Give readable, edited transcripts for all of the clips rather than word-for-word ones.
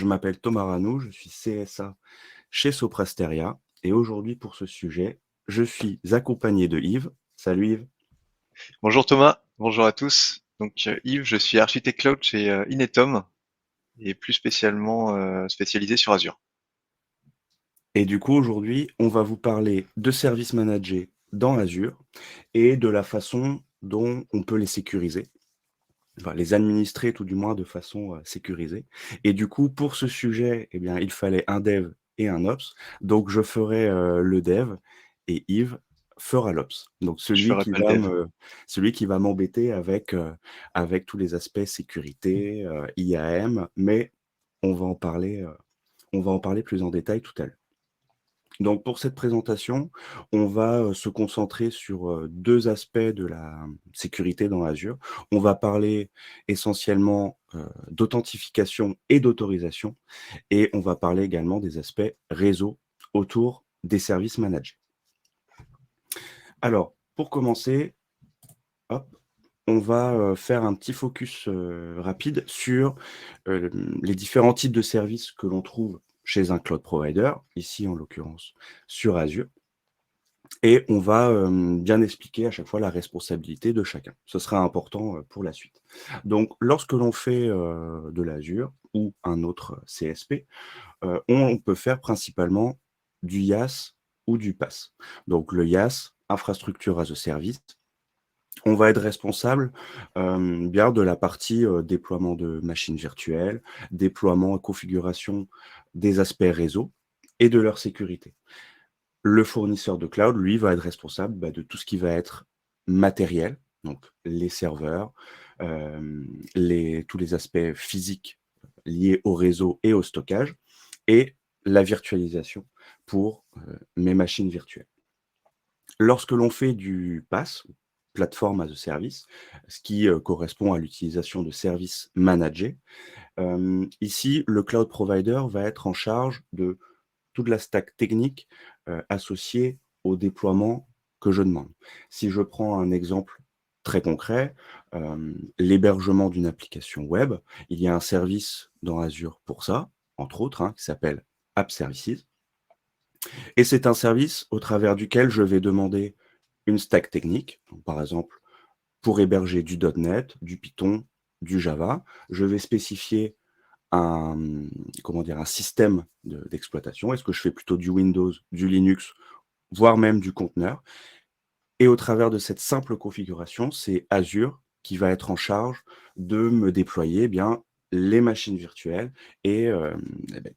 Je m'appelle Thomas Ranou, je suis CSA chez Soprasteria et aujourd'hui pour ce sujet, je suis accompagné de Yves. Salut Yves. Bonjour Thomas, bonjour à tous. Yves, je suis architecte cloud chez Inetom et plus spécialement spécialisé sur Azure. Et du coup aujourd'hui, on va vous parler de services managés dans Azure et de la façon dont on peut les sécuriser, enfin les administrer tout du moins de façon sécurisée. Et du coup, pour ce sujet, eh bien, il fallait un dev et un ops. Donc je ferai le dev et Yves fera l'ops. Donc Je ferai pas le dev. celui qui va m'embêter avec tous les aspects sécurité, IAM, mais on va en parler, on va en parler plus en détail tout à l'heure. Donc pour cette présentation, on va, se concentrer sur, 2 aspects de la sécurité dans Azure. On va parler essentiellement, d'authentification et d'autorisation et on va parler également des aspects réseau autour des services managés. Alors, pour commencer, hop, on va, faire un petit focus, rapide sur, les différents types de services que l'on trouve chez un cloud provider, ici en l'occurrence sur Azure. Et on va, bien expliquer à chaque fois la responsabilité de chacun. Ce sera important, pour la suite. Donc lorsque l'on fait, de l'Azure ou un autre CSP, on peut faire principalement du IaaS ou du PaaS. Donc le IaaS, Infrastructure as a Service, on va être responsable, bien de la partie, déploiement de machines virtuelles, déploiement et configuration des aspects réseau et de leur sécurité. Le fournisseur de cloud, lui, va être responsable, de tout ce qui va être matériel, donc les serveurs, tous les aspects physiques liés au réseau et au stockage et la virtualisation pour, mes machines virtuelles. Lorsque l'on fait du PaaS, Platform as a Service, ce qui, correspond à l'utilisation de services managés, ici, le cloud provider va être en charge de toute la stack technique, associée au déploiement que je demande. Si je prends un exemple très concret, l'hébergement d'une application web, il y a un service dans Azure pour ça, entre autres, hein, qui s'appelle App Services et c'est un service au travers duquel je vais demander une stack technique. Donc par exemple, pour héberger du .NET, du Python, du Java, je vais spécifier un, comment dire? Un système d'exploitation. Est-ce que je fais plutôt du Windows, du Linux, voire même du conteneur? Et au travers de cette simple configuration, c'est Azure qui va être en charge de me déployer, eh bien, les machines virtuelles et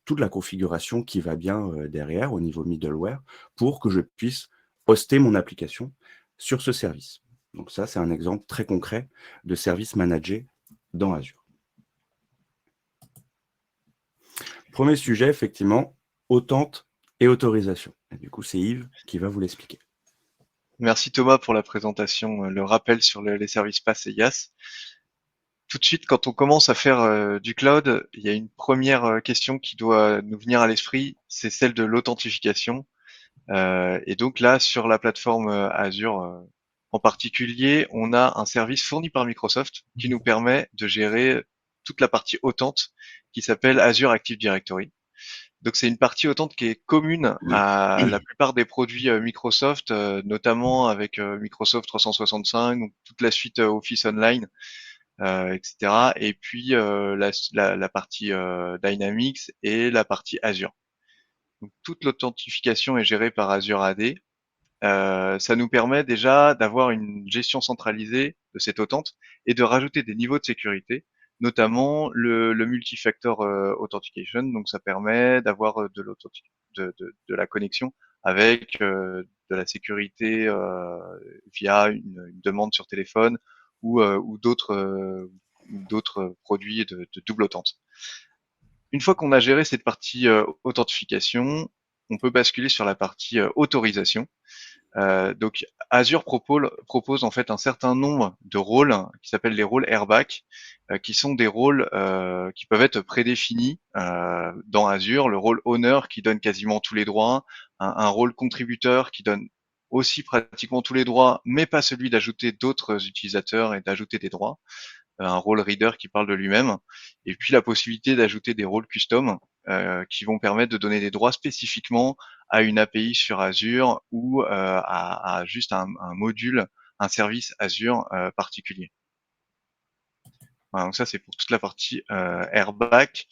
toute la configuration qui va bien, derrière au niveau middleware pour que je puisse hoster mon application sur ce service. Donc ça, c'est un exemple très concret de service managé dans Azure. Premier sujet, effectivement, autente et autorisation. Et du coup, c'est Yves qui va vous l'expliquer. Merci Thomas pour la présentation, le rappel sur les services PaaS et IaaS. Tout de suite, quand on commence à faire du cloud, il y a une première question qui doit nous venir à l'esprit, c'est celle de l'authentification. Et donc là, sur la plateforme Azure en particulier, on a un service fourni par Microsoft qui nous permet de gérer toute la partie Authent qui s'appelle Azure Active Directory. Donc c'est une partie Authent qui est commune à la plupart des produits Microsoft, notamment avec Microsoft 365, donc toute la suite Office Online, etc. Et puis la partie Dynamics et la partie Azure. Donc toute l'authentification est gérée par Azure AD. Ça nous permet déjà d'avoir une gestion centralisée de cette authent et de rajouter des niveaux de sécurité, notamment le multifactor authentication. Donc ça permet d'avoir de la connexion avec de la sécurité via une demande sur téléphone ou d'autres produits de double authent. Une fois qu'on a géré cette partie authentification, on peut basculer sur la partie autorisation. Donc Azure propose en fait un certain nombre de rôles qui s'appellent les rôles airback, qui sont des rôles qui peuvent être prédéfinis dans Azure. Le rôle owner qui donne quasiment tous les droits, un rôle contributeur qui donne aussi pratiquement tous les droits, mais pas celui d'ajouter d'autres utilisateurs et d'ajouter des droits. un role reader qui parle de lui-même, et puis la possibilité d'ajouter des rôles custom qui vont permettre de donner des droits spécifiquement à une API sur Azure ou à juste un module, un service Azure particulier. Voilà, donc ça c'est pour toute la partie Airback.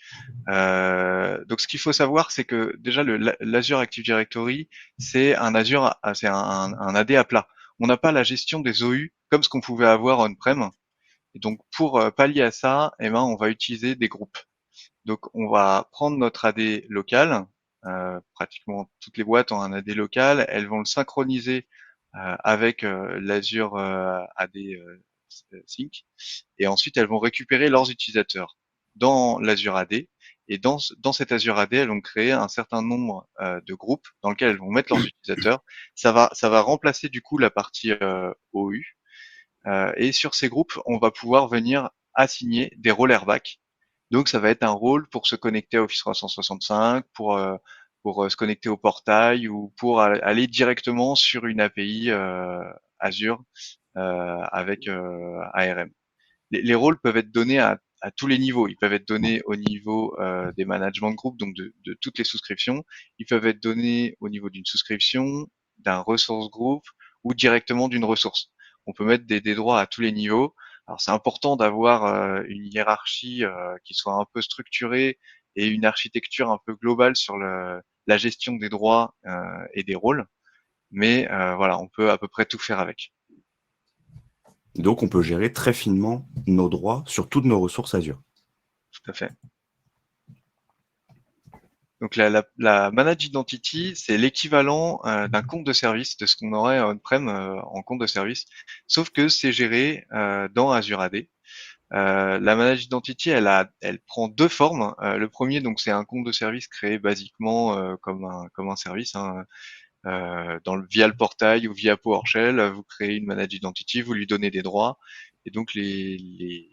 Donc ce qu'il faut savoir, c'est que déjà l'Azure Active Directory, c'est un Azure, c'est un AD à plat. On n'a pas la gestion des OU comme ce qu'on pouvait avoir on-prem. Et donc pour pallier à ça, eh ben, on va utiliser des groupes. Donc on va prendre notre AD local, pratiquement toutes les boîtes ont un AD local, elles vont le synchroniser avec l'Azure AD Sync, et ensuite elles vont récupérer leurs utilisateurs dans l'Azure AD, et dans cet Azure AD, elles vont créer un certain nombre de groupes dans lesquels elles vont mettre leurs utilisateurs. Ça va remplacer du coup la partie OU, et sur ces groupes, on va pouvoir venir assigner des rôles Airback. Donc ça va être un rôle pour se connecter à Office 365, pour se connecter au portail ou pour aller directement sur une API Azure avec ARM. Les rôles peuvent être donnés à tous les niveaux. Ils peuvent être donnés au niveau des management group, donc de toutes les souscriptions. Ils peuvent être donnés au niveau d'une souscription, d'un resource group ou directement d'une ressource. On peut mettre des droits à tous les niveaux. Alors c'est important d'avoir une hiérarchie qui soit un peu structurée et une architecture un peu globale sur la gestion des droits et des rôles. Mais voilà, on peut à peu près tout faire avec. Donc, on peut gérer très finement nos droits sur toutes nos ressources Azure. Tout à fait. Donc la Managed Identity, c'est l'équivalent d'un compte de service, de ce qu'on aurait on-prem en compte de service, sauf que c'est géré dans Azure AD. La Managed Identity, elle prend deux formes. Le premier, donc, c'est un compte de service créé basiquement comme un service, hein, via le portail ou via PowerShell. Vous créez une Managed Identity, vous lui donnez des droits, et donc les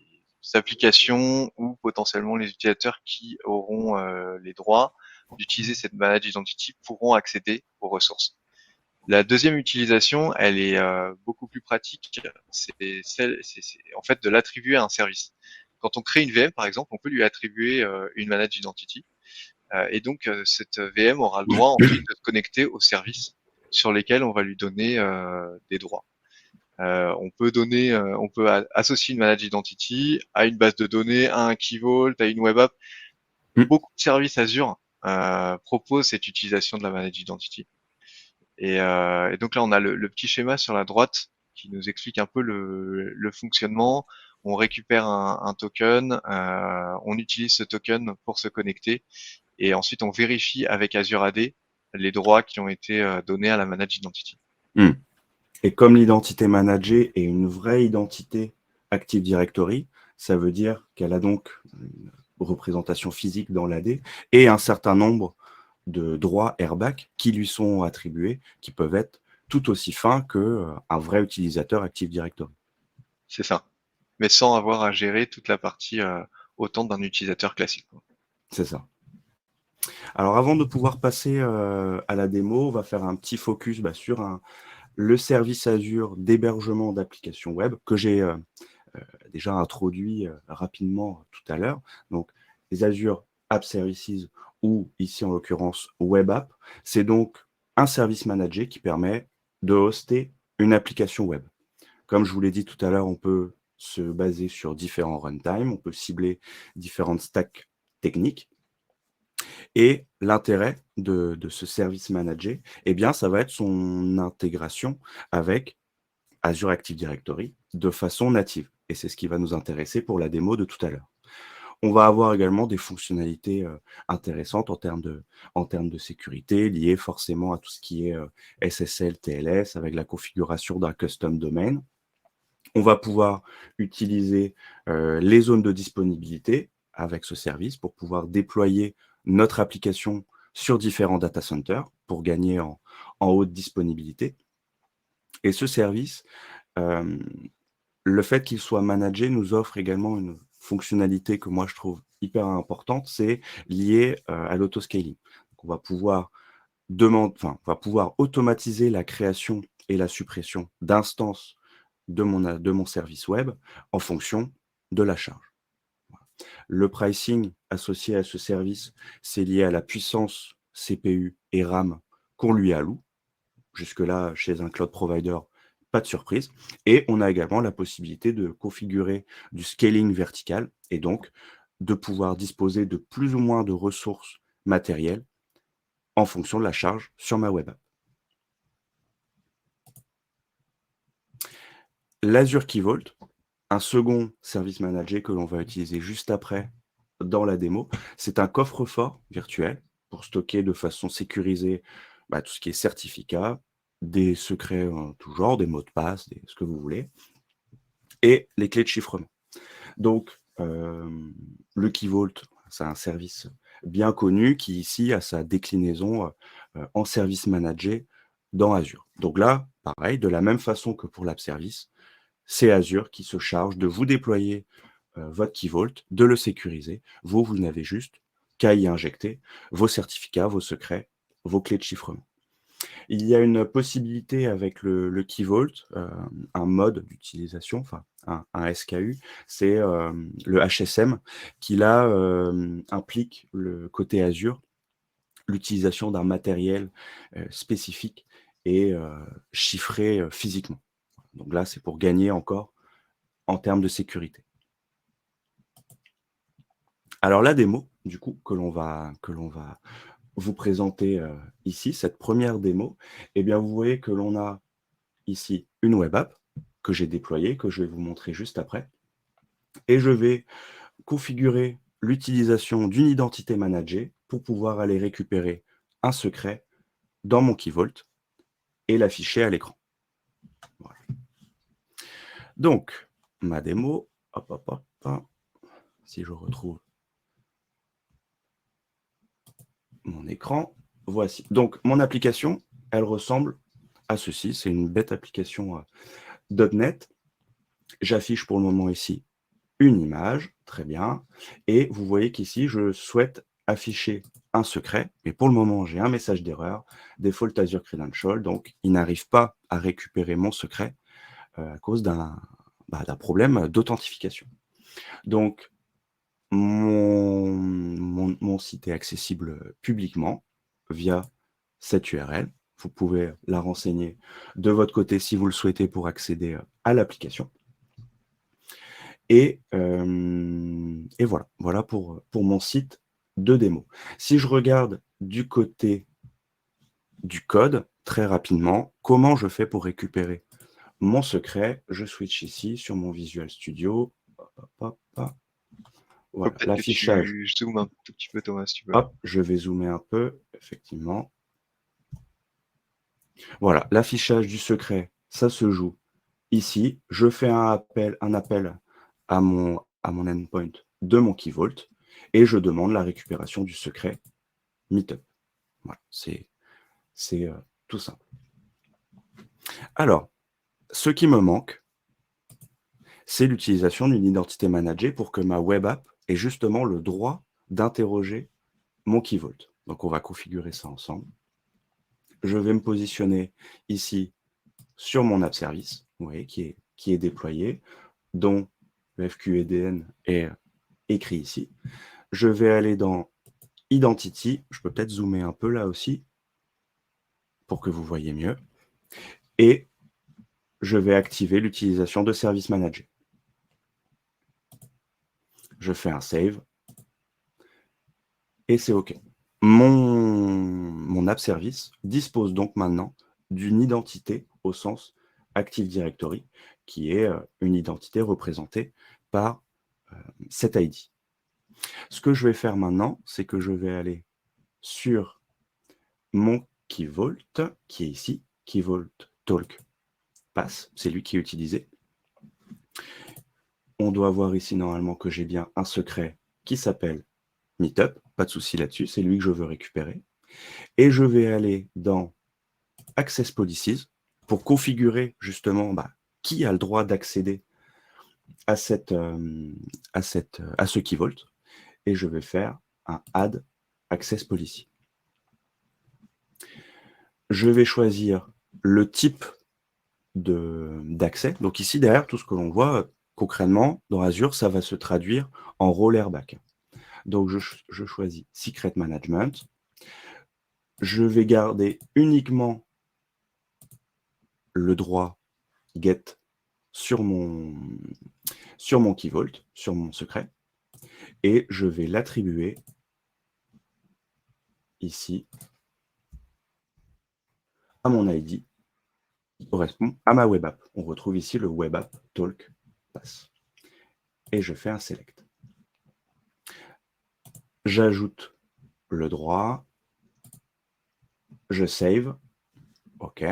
applications ou potentiellement les utilisateurs qui auront les droits d'utiliser cette Managed Identity pourront accéder aux ressources. La deuxième utilisation, elle est beaucoup plus pratique, c'est en fait de l'attribuer à un service. Quand on crée une VM, par exemple, on peut lui attribuer une Managed Identity, et donc cette VM aura le droit ensuite de se connecter aux services sur lesquels on va lui donner des droits. On peut associer une Managed Identity à une base de données, à un Key Vault, à une Web App. Beaucoup de services Azure proposent cette utilisation de la Managed Identity. Et donc là, on a le petit schéma sur la droite qui nous explique un peu le fonctionnement. On récupère un token, on utilise ce token pour se connecter, et ensuite on vérifie avec Azure AD les droits qui ont été donnés à la Managed Identity. Et comme l'identité managée est une vraie identité Active Directory, ça veut dire qu'elle a donc une représentation physique dans l'AD et un certain nombre de droits Airback qui lui sont attribués, qui peuvent être tout aussi fins qu'un vrai utilisateur Active Directory. C'est ça. Mais sans avoir à gérer toute la partie autant d'un utilisateur classique. C'est ça. Alors avant de pouvoir passer à la démo, on va faire un petit focus sur le service Azure d'hébergement d'applications web que j'ai déjà introduit rapidement tout à l'heure. Donc, les Azure App Services ou ici en l'occurrence Web App, c'est donc un service managé qui permet de hoster une application web. Comme je vous l'ai dit tout à l'heure, on peut se baser sur différents runtime, on peut cibler différentes stacks techniques. Et l'intérêt de ce service managé, eh bien, ça va être son intégration avec Azure Active Directory de façon native. Et c'est ce qui va nous intéresser pour la démo de tout à l'heure. On va avoir également des fonctionnalités intéressantes en termes de sécurité, liées forcément à tout ce qui est SSL, TLS, avec la configuration d'un custom domain. On va pouvoir utiliser les zones de disponibilité avec ce service pour pouvoir déployer notre application sur différents data centers pour gagner en haute disponibilité. Et ce service, le fait qu'il soit managé nous offre également une fonctionnalité que moi je trouve hyper importante, c'est lié à l'autoscaling. On va pouvoir on va pouvoir automatiser la création et la suppression d'instances de mon service web en fonction de la charge. Le pricing associé à ce service, c'est lié à la puissance CPU et RAM qu'on lui alloue. Jusque-là, chez un cloud provider, pas de surprise. Et on a également la possibilité de configurer du scaling vertical et donc de pouvoir disposer de plus ou moins de ressources matérielles en fonction de la charge sur ma web app. L'Azure Key Vault, un second service manager que l'on va utiliser juste après dans la démo, c'est un coffre-fort virtuel pour stocker de façon sécurisée tout ce qui est certificat, des secrets en tout genre, des mots de passe, ce que vous voulez, et les clés de chiffrement. Donc, le Key Vault, c'est un service bien connu qui ici a sa déclinaison en service manager dans Azure. Donc là, pareil, de la même façon que pour l'App Service, c'est Azure qui se charge de vous déployer votre Key Vault, de le sécuriser. Vous n'avez juste qu'à y injecter vos certificats, vos secrets, vos clés de chiffrement. Il y a une possibilité avec le Key Vault, un mode d'utilisation, enfin un SKU, c'est le HSM qui là implique le côté Azure, l'utilisation d'un matériel spécifique et chiffré physiquement. Donc là, c'est pour gagner encore en termes de sécurité. Alors la démo, du coup, que l'on va vous présenter ici, cette première démo, eh bien, vous voyez que l'on a ici une web app que j'ai déployée, que je vais vous montrer juste après. Et je vais configurer l'utilisation d'une identité managée pour pouvoir aller récupérer un secret dans mon Key Vault et l'afficher à l'écran. Voilà. Donc, ma démo, si je retrouve mon écran, voici. Donc, mon application, elle ressemble à ceci. C'est une bête application .NET. J'affiche pour le moment ici une image, très bien. Et vous voyez qu'ici, je souhaite afficher un secret. Mais pour le moment, j'ai un message d'erreur, default Azure Credential. Donc, il n'arrive pas à récupérer mon secret à cause d'un problème d'authentification. Donc, mon site est accessible publiquement via cette URL. Vous pouvez la renseigner de votre côté si vous le souhaitez pour accéder à l'application. Et voilà pour mon site de démo. Si je regarde du côté du code, très rapidement, comment je fais pour récupérer mon secret? Je switch ici sur mon Visual Studio. Voilà, Peut-être que l'affichage. tu zoomes un tout petit peu, Thomas, si tu veux. Hop, je vais zoomer un peu, effectivement. Voilà, l'affichage du secret, ça se joue ici. Je fais un appel à mon endpoint de mon Key Vault et je demande la récupération du secret Meetup. Voilà, c'est tout simple. Alors, ce qui me manque, c'est l'utilisation d'une identité managée pour que ma web app ait justement le droit d'interroger mon Key Vault. Donc, on va configurer ça ensemble. Je vais me positionner ici sur mon app service, vous voyez, qui est déployé, dont le FQEDN est écrit ici. Je vais aller dans Identity, je peux peut-être zoomer un peu là aussi, pour que vous voyez mieux, et je vais activer l'utilisation de Service Manager. Je fais un save, et c'est OK. Mon app service dispose donc maintenant d'une identité au sens Active Directory, qui est une identité représentée par cet ID. Ce que je vais faire maintenant, c'est que je vais aller sur mon Key Vault, qui est ici, Key Vault Talk Pass, c'est lui qui est utilisé. On doit voir ici normalement que j'ai bien un secret qui s'appelle Meetup, pas de souci là-dessus, c'est lui que je veux récupérer. Et je vais aller dans Access Policies pour configurer justement qui a le droit d'accéder à ce Key Vault. Et je vais faire un Add Access Policy. Je vais choisir le type d'accès. Donc ici, derrière, tout ce que l'on voit Concrètement, dans Azure, ça va se traduire en rôle airbag. Donc, je choisis Secret Management. Je vais garder uniquement le droit get sur mon key vault, sur mon secret, et je vais l'attribuer ici à mon ID qui correspond à ma web app. On retrouve ici le web app talk pass. Et je fais un select. J'ajoute le droit, je save, OK.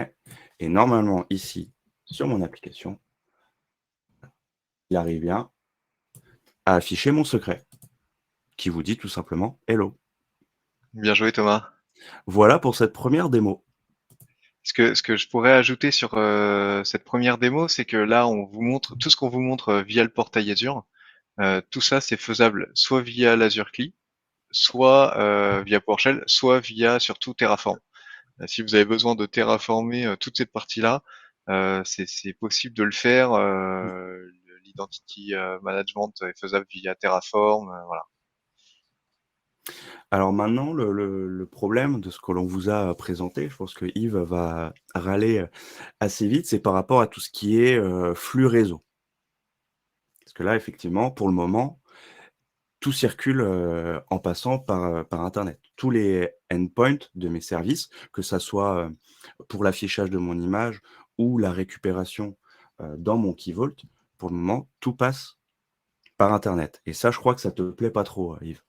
Et normalement, ici, sur mon application, il arrive bien à afficher mon secret, qui vous dit tout simplement « Hello ». Bien joué, Thomas. Voilà pour cette première démo. Ce que je pourrais ajouter sur cette première démo, c'est que là, on vous montre tout ce qu'on vous montre via le portail Azure. Tout ça, c'est faisable soit via l'Azure CLI, soit via PowerShell, soit via surtout Terraform. Si vous avez besoin de terraformer toute cette partie-là, c'est possible de le faire. L'identity management est faisable via Terraform. Voilà. Alors maintenant, le problème de ce que l'on vous a présenté, je pense que Yves va râler assez vite, c'est par rapport à tout ce qui est flux réseau. Parce que là, effectivement, pour le moment, tout circule en passant par Internet. Tous les endpoints de mes services, que ça soit pour l'affichage de mon image ou la récupération dans mon Key Vault, pour le moment, tout passe par Internet. Et ça, je crois que ça te plaît pas trop, Yves.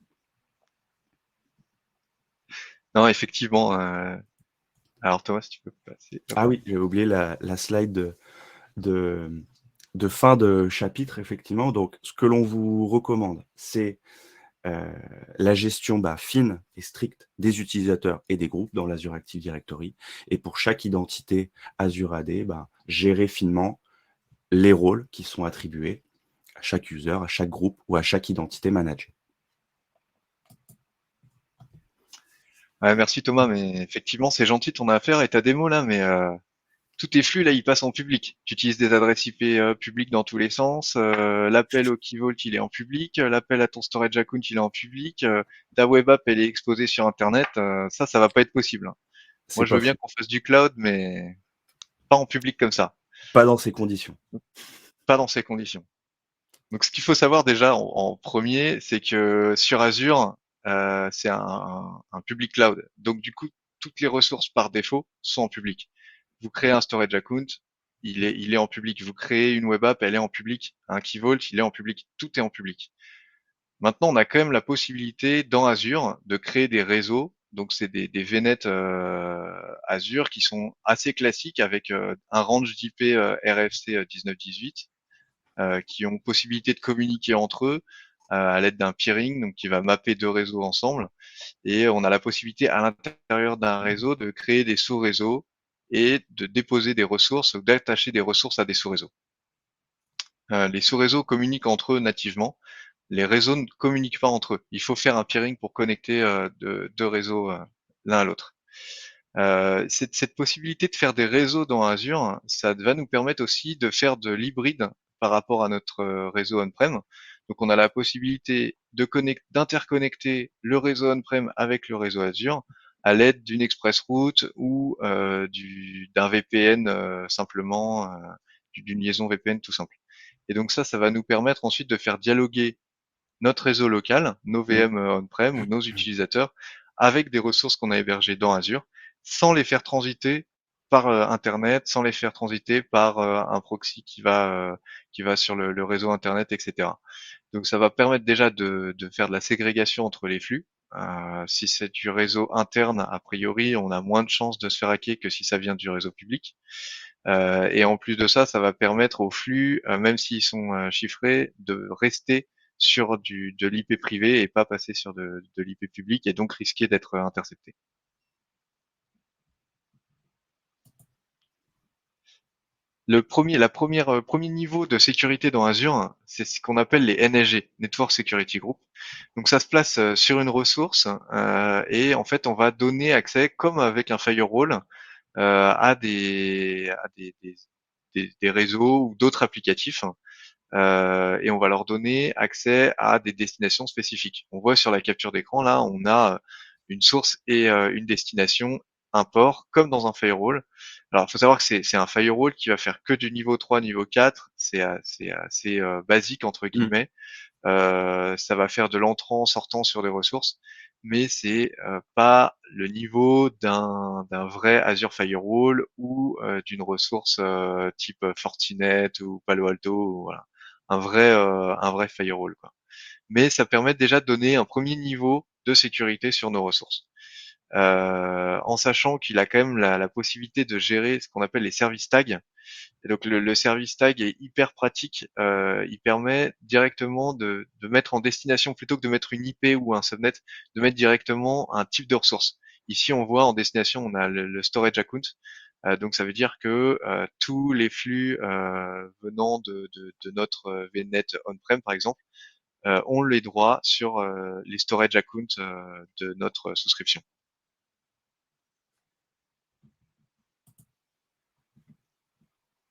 Non, effectivement. Alors Thomas, si tu peux passer. Hop. Ah oui, j'ai oublié la slide de, de fin de chapitre, effectivement. Donc, ce que l'on vous recommande, c'est la gestion fine et stricte des utilisateurs et des groupes dans l'Azure Active Directory. Et pour chaque identité Azure AD, gérer finement les rôles qui sont attribués à chaque user, à chaque groupe ou à chaque identité managée. Ouais, merci Thomas, mais effectivement, c'est gentil ton affaire et ta démo là, mais tous tes flux là, ils passent en public. Tu utilises des adresses IP publiques dans tous les sens. L'appel au Key Vault, il est en public. L'appel à ton storage account, il est en public. Ta web app, elle est exposée sur Internet. Ça va pas être possible, hein. Moi, C'est je pas veux bien faux. qu'on fasse du cloud, mais pas en public comme ça, Pas dans ces conditions. pas dans ces conditions. Donc, ce qu'il faut savoir déjà en premier, c'est que sur Azure, c'est un public cloud. Donc, du coup, toutes les ressources par défaut sont en public. Vous créez un storage account, il est en public. Vous créez une web app, elle est en public. Un Key Vault, il est en public. Tout est en public. Maintenant, on a quand même la possibilité dans Azure de créer des réseaux. Donc, c'est des VNet Azure qui sont assez classiques avec un range d'IP RFC 1918 qui ont possibilité de communiquer entre eux à l'aide d'un peering, donc qui va mapper deux réseaux ensemble. Et on a la possibilité à l'intérieur d'un réseau de créer des sous-réseaux et de déposer des ressources ou d'attacher des ressources à des sous-réseaux. Les sous-réseaux communiquent entre eux nativement. Les réseaux ne communiquent pas entre eux. Il faut faire un peering pour connecter deux réseaux l'un à l'autre. Cette possibilité de faire des réseaux dans Azure, ça va nous permettre aussi de faire de l'hybride par rapport à notre réseau on-prem. Donc on a la possibilité d'interconnecter le réseau on-prem avec le réseau Azure à l'aide d'une express route ou d'un VPN simplement, d'une liaison VPN tout simple. Et donc ça va nous permettre ensuite de faire dialoguer notre réseau local, nos Mm. VM on-prem ou nos utilisateurs avec des ressources qu'on a hébergées dans Azure, sans les faire transiter par Internet, sans les faire transiter par un proxy qui va sur le réseau Internet, etc. Donc ça va permettre déjà de faire de la ségrégation entre les flux. Si c'est du réseau interne, a priori, on a moins de chances de se faire hacker que si ça vient du réseau public. Et en plus de ça, ça va permettre aux flux, même s'ils sont chiffrés, de rester sur de l'IP privé et pas passer sur de l'IP public et donc risquer d'être intercepté. Premier niveau de sécurité dans Azure, c'est ce qu'on appelle les NSG, Network Security Group. Donc ça se place sur une ressource et en fait on va donner accès, comme avec un firewall, à des réseaux ou d'autres applicatifs. et on va leur donner accès à des destinations spécifiques. On voit sur la capture d'écran, là, on a une source et une destination, un port, comme dans un firewall. Alors, il faut savoir que c'est un firewall qui va faire que du niveau 3, niveau 4. C'est assez basique, entre Mmh. guillemets. Ça va faire de l'entrant, sortant sur des ressources, mais c'est pas le niveau d'un vrai Azure Firewall ou d'une ressource type Fortinet ou Palo Alto, ou voilà. Un vrai firewall, quoi. Mais ça permet déjà de donner un premier niveau de sécurité sur nos ressources. En sachant qu'il a quand même la possibilité de gérer ce qu'on appelle les service tags. Et donc le service tag est hyper pratique. Il permet directement de mettre en destination, plutôt que de mettre une IP ou un subnet, de mettre directement un type de ressource. Ici, on voit en destination, on a le storage account. Donc ça veut dire que tous les flux venant de notre VNet on-prem, par exemple, ont les droits sur les storage accounts de notre souscription.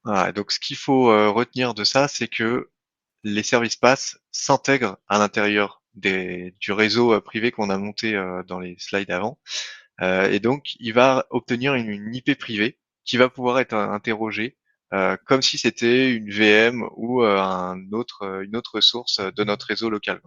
Voilà, donc ce qu'il faut retenir de ça, c'est que les services pass s'intègrent à l'intérieur du réseau privé qu'on a monté dans les slides avant. Et donc, il va obtenir une IP privée qui va pouvoir être interrogée comme si c'était une VM ou une autre source de notre réseau local.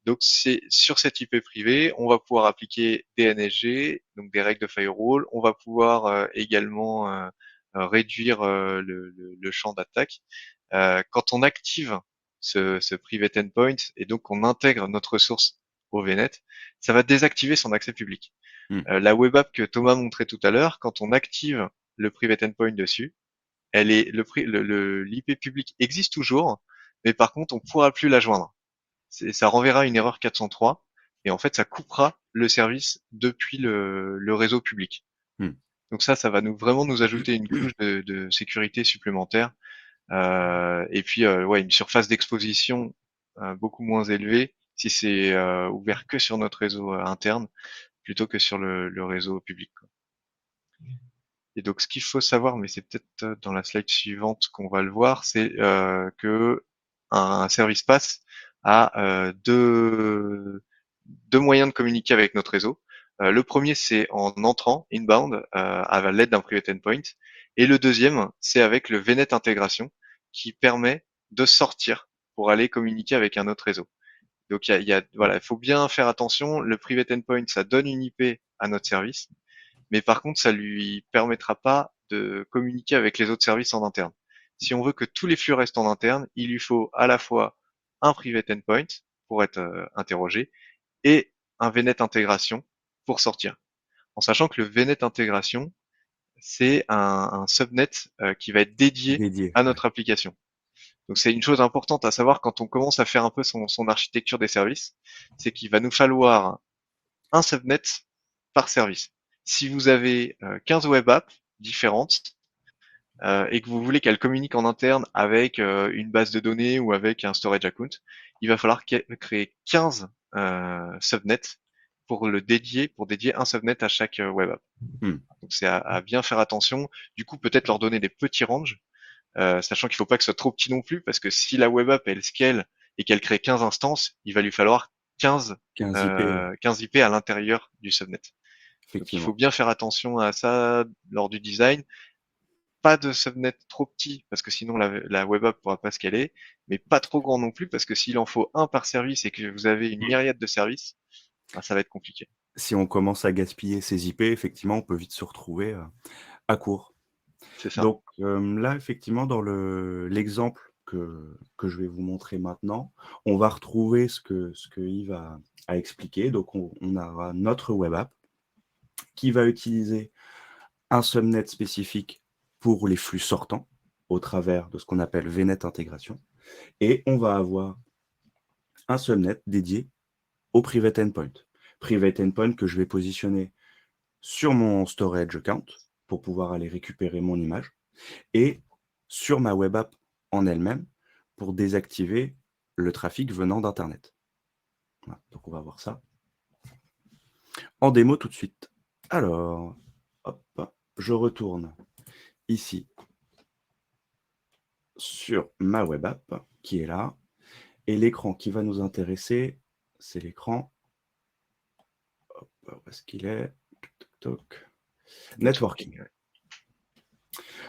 Donc, c'est sur cette IP privée, on va pouvoir appliquer des NSG, donc des règles de firewall. On va pouvoir également réduire le champ d'attaque. Quand on active ce private endpoint et donc on intègre notre ressource au VNet, ça va désactiver son accès public. Mmh. La web app que Thomas montrait tout à l'heure, quand on active le private endpoint dessus, elle est l'IP public existe toujours, mais par contre on pourra plus la joindre. Ça renverra une erreur 403 et en fait ça coupera le service depuis le réseau public. Mmh. Donc ça va vraiment nous ajouter une couche de sécurité supplémentaire. Et puis ouais, une surface d'exposition beaucoup moins élevée si c'est ouvert que sur notre réseau interne plutôt que sur le réseau public, quoi. Et donc ce qu'il faut savoir, mais c'est peut-être dans la slide suivante qu'on va le voir, c'est que un service pass a deux moyens de communiquer avec notre réseau. Le premier, c'est en entrant inbound à l'aide d'un private endpoint, et le deuxième, c'est avec le VNet intégration qui permet de sortir pour aller communiquer avec un autre réseau. Donc voilà, il faut bien faire attention. Le private endpoint, ça donne une IP à notre service, mais par contre, ça lui permettra pas de communiquer avec les autres services en interne. Si on veut que tous les flux restent en interne, il lui faut à la fois un private endpoint pour être interrogé et un VNet intégration pour sortir. En sachant que le VNet intégration, c'est un subnet qui va être dédié Dédié, à ouais. notre application. Donc c'est une chose importante à savoir quand on commence à faire un peu son architecture des services, c'est qu'il va nous falloir un subnet par service. Si vous avez 15 web apps différentes et que vous voulez qu'elles communiquent en interne avec une base de données ou avec un storage account, il va falloir créer 15 subnets pour dédier un subnet à chaque web app. Mmh. Donc c'est à bien faire attention. Du coup, peut-être leur donner des petits ranges, sachant qu'il ne faut pas que ce soit trop petit non plus, parce que si la web app elle scale et qu'elle crée 15 instances, il va lui falloir 15, 15 IP, ouais, 15 IP à l'intérieur du subnet. Donc il faut effectivement. bien faire attention à ça lors du design. Pas de subnet trop petit, parce que sinon la web app pourra pas scaler, mais pas trop grand non plus, parce que s'il en faut un par service et que vous avez une myriade de services, ben, ça va être compliqué. Si on commence à gaspiller ces IP, effectivement, on peut vite se retrouver, à court. C'est ça. Donc, là, effectivement, dans l'exemple que je vais vous montrer maintenant, on va retrouver ce que Yves a expliqué. Donc on aura notre web app qui va utiliser un subnet spécifique pour les flux sortants, au travers de ce qu'on appelle VNet intégration, et on va avoir un subnet dédié au private endpoint. Private endpoint que je vais positionner sur mon storage account pour pouvoir aller récupérer mon image et sur ma web app en elle-même pour désactiver le trafic venant d'internet. Voilà, donc on va voir ça en démo tout de suite. Alors, hop, je retourne ici sur ma web app qui est là. Et l'écran qui va nous intéresser, c'est l'écran. Où est-ce qu'il est? Toc, toc. Networking.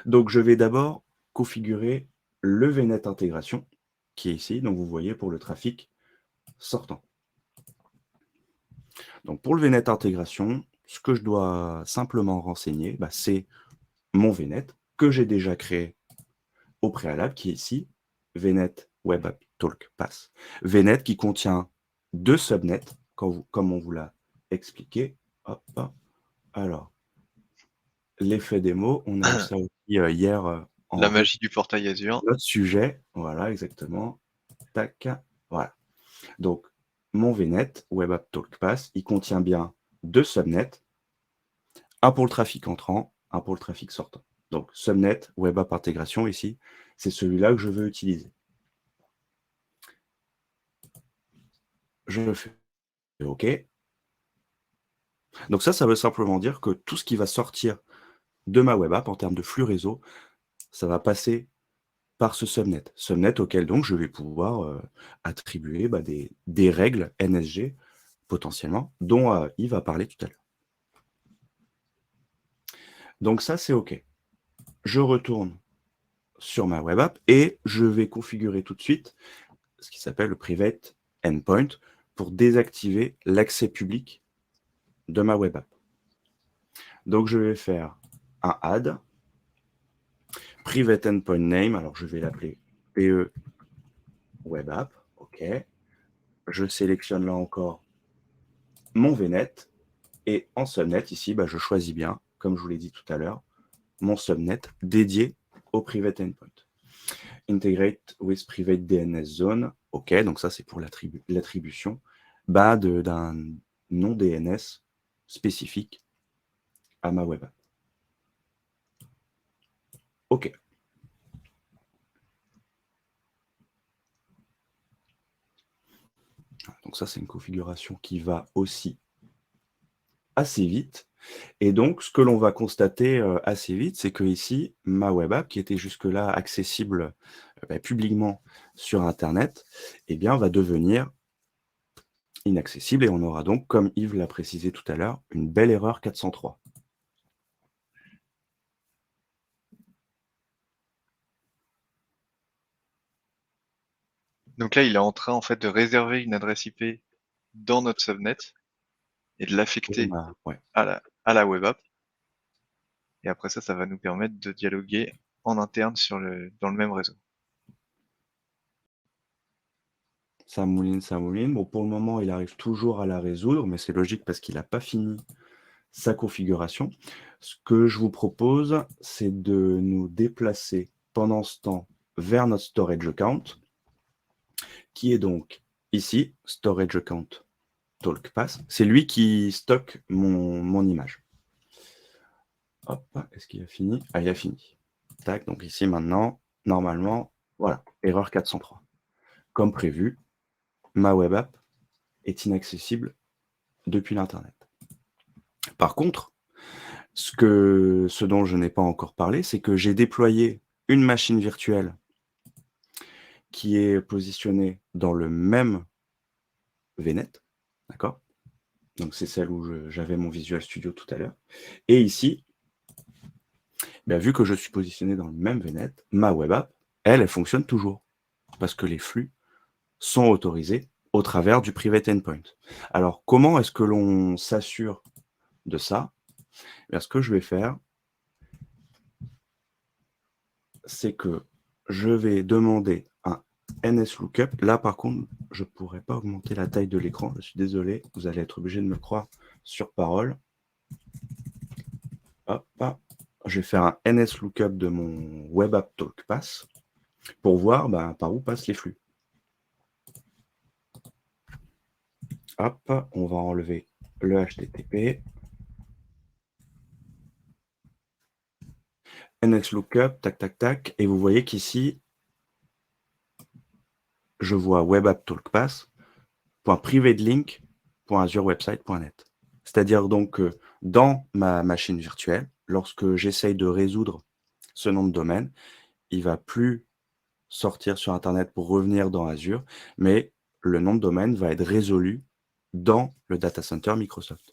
Donc, je vais d'abord configurer le VNet intégration qui est ici. Donc, vous voyez pour le trafic sortant. Donc, pour le VNet intégration, ce que je dois simplement renseigner, c'est mon VNet que j'ai déjà créé au préalable, qui est ici, VNet Web App Talk Pass. VNet qui contient 2 subnets, comme on vous l'a expliqué. Hop. Alors, l'effet démo, on a eu ça aussi hier La magie du portail Azure. Notre sujet, voilà, exactement. Tac, voilà. Donc, mon VNet, Web App Talk Pass, il contient bien 2 subnets, un pour le trafic entrant, un pour le trafic sortant. Donc, subnet, Web App Intégration, ici, c'est celui-là que je veux utiliser. Je fais OK. Donc ça veut simplement dire que tout ce qui va sortir de ma web app en termes de flux réseau, ça va passer par ce subnet. Subnet auquel donc je vais pouvoir attribuer des règles NSG potentiellement, dont Yves va parler tout à l'heure. Donc ça, c'est OK. Je retourne sur ma web app et je vais configurer tout de suite ce qui s'appelle le Private Endpoint pour désactiver l'accès public de ma web app. Donc je vais faire un add Private Endpoint Name, alors je vais l'appeler PE Web App, OK. Je sélectionne là encore mon VNet et en subnet, ici, je choisis bien, comme je vous l'ai dit tout à l'heure, mon subnet dédié au Private Endpoint. Integrate with Private DNS Zone, OK, donc ça c'est pour l'attribution d'un nom DNS spécifique à ma web app. OK. Donc ça, c'est une configuration qui va aussi assez vite. Et donc, ce que l'on va constater assez vite, c'est que ici, ma web app, qui était jusque-là accessible publiquement sur Internet, va devenir inaccessible. Et on aura donc, comme Yves l'a précisé tout à l'heure, une belle erreur 403. Donc là, il est en train en fait de réserver une adresse IP dans notre subnet et de l'affecter Ouais. à la web app. Et après ça va nous permettre de dialoguer en interne dans le même réseau. Ça mouline, ça mouline. Bon, pour le moment, il arrive toujours à la résoudre, mais c'est logique parce qu'il n'a pas fini sa configuration. Ce que je vous propose, c'est de nous déplacer pendant ce temps vers notre storage account, qui est donc ici, storage account talk pass. C'est lui qui stocke mon image. Hop, est-ce qu'il a fini? Ah, il a fini. Tac, donc ici maintenant, normalement, voilà, erreur 403. Comme prévu, ma web app est inaccessible depuis l'Internet. Par contre, ce dont je n'ai pas encore parlé, c'est que j'ai déployé une machine virtuelle qui est positionnée dans le même VNet, d'accord? Donc c'est celle où j'avais mon Visual Studio tout à l'heure. Et ici, vu que je suis positionné dans le même VNet, ma web app, elle fonctionne toujours parce que les flux sont autorisés au travers du Private Endpoint. Alors, comment est-ce que l'on s'assure de ça? Ce que je vais faire, c'est que je vais demander un NSLOOKUP. Là, par contre, je ne pourrais pas augmenter la taille de l'écran. Je suis désolé, vous allez être obligé de me croire sur parole. Hop, je vais faire un NSLOOKUP de mon Web App Talk Pass pour voir par où passent les flux. Hop, on va enlever le HTTP. NSLOOKUP, tac, tac, tac. Et vous voyez qu'ici, je vois Web App Talk Pass, .privatelink.azurewebsite.net. C'est-à-dire donc que dans ma machine virtuelle, lorsque j'essaye de résoudre ce nom de domaine, il ne va plus sortir sur Internet pour revenir dans Azure, mais le nom de domaine va être résolu dans le data center Microsoft.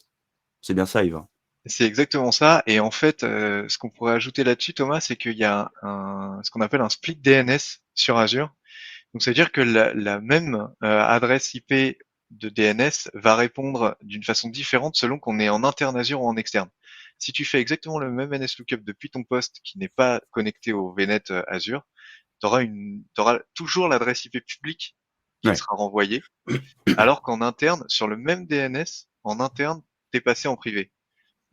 C'est bien ça, Yvan? C'est exactement ça. Et en fait, ce qu'on pourrait ajouter là-dessus, Thomas, c'est qu'il y a ce qu'on appelle un split DNS sur Azure. Donc, ça veut dire que la même adresse IP de DNS va répondre d'une façon différente selon qu'on est en interne Azure ou en externe. Si tu fais exactement le même NSLOOKUP depuis ton poste qui n'est pas connecté au VNet Azure, tu auras toujours l'adresse IP publique qui te Ouais. sera renvoyée, alors qu'en interne, sur le même DNS, en interne, t'es passé en privé.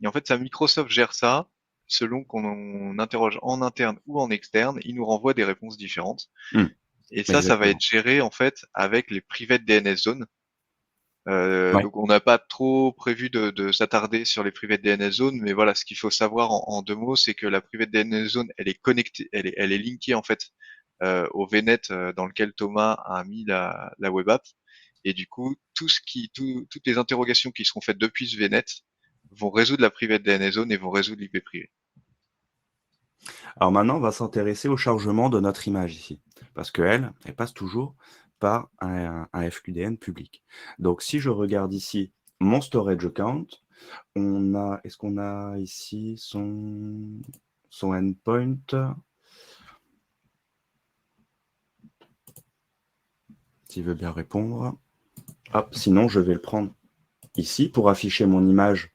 Et en fait, ça, Microsoft gère ça. Selon qu'on interroge en interne ou en externe, il nous renvoie des réponses différentes. Mmh. Et ça va être Exactement. géré en fait avec les private DNS zones. Ouais. Donc on n'a pas trop prévu de s'attarder sur les private DNS zones, mais voilà, ce qu'il faut savoir en deux mots, c'est que la private DNS zone, elle est connectée, elle est linkée en fait au VNet dans lequel Thomas a mis la web app. Et du coup, toutes les interrogations qui seront faites depuis ce VNet vont résoudre la private DNS zone et vont résoudre l'IP privé. Alors maintenant, on va s'intéresser au chargement de notre image ici, parce qu'elle passe toujours par un FQDN public. Donc si je regarde ici mon storage account, est-ce qu'on a ici son endpoint? S'il veut bien répondre. Hop, sinon, je vais le prendre ici pour afficher mon image.